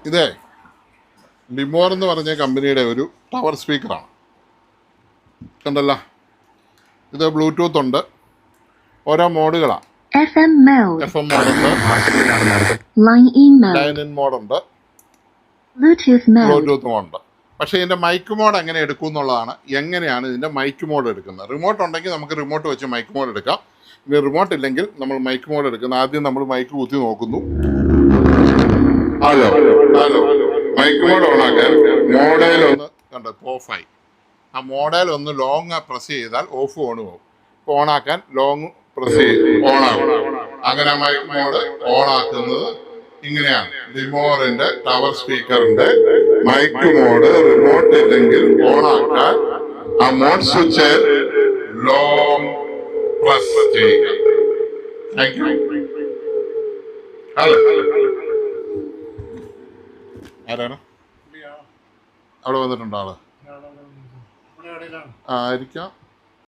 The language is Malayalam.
ഇതേ ഡിമോർ എന്ന് പറഞ്ഞ കമ്പനിയുടെ ഒരു ടവർ സ്പീക്കറാണ്. കണ്ടല്ലോ, ഇത് ബ്ലൂടൂത്ത് ഉണ്ട്, ഓരോ മോഡുകളാണ്. FM മോഡുണ്ട്, ലൈൻ ഇൻ മോഡുണ്ട്, ബ്ലൂടൂത്ത് മോഡുണ്ട്. പക്ഷേ ഇതിൻ്റെ മൈക്ക് മോഡ് എങ്ങനെ എടുക്കും എന്നുള്ളതാണ്. എങ്ങനെയാണ് ഇതിൻ്റെ മൈക്ക് മോഡ് എടുക്കുന്നത്? റിമോട്ട് ഉണ്ടെങ്കിൽ നമുക്ക് റിമോട്ട് വെച്ച് മൈക്ക് മോഡ് എടുക്കാം. ഇനി റിമോട്ട് ഇല്ലെങ്കിൽ നമ്മൾ മൈക്ക് മോഡ് എടുക്കുന്നത്, ആദ്യം നമ്മൾ മൈക്ക് കുത്തി നോക്കുന്നു. ഹലോ ഹലോ, മൈക്ക് മോഡ് ഓണാക്കാൻ മോഡൽ ഒന്ന് കണ്ടോ, ഓഫായി. ആ മോഡൽ ഒന്ന് ലോങ് പ്രസ് ചെയ്താൽ ഓഫ് ഓൺ പോകും. ഇപ്പോൾ ഓണാക്കാൻ ലോങ് പ്രസ് ചെയ്ത് ഓണാകും. അങ്ങനെ മൈക്ക് മോഡ് ഓണാക്കുന്നത് ഇങ്ങനെയാണ്. ഡിമോറിന്റെ ടവർ സ്പീക്കറിന്റെ മൈക്ക് മോഡ് റിമോട്ട് ഇല്ലെങ്കിൽ ഓണാക്കാൻ ആ മോഡ് സ്വിച്ച് ലോങ് പ്രസ് ചെയ്യുക. Thank you. ഹലോ, ആരാണ് അവിടെ വന്നിട്ടുണ്ടോ? ആള് ആയിരിക്കാം.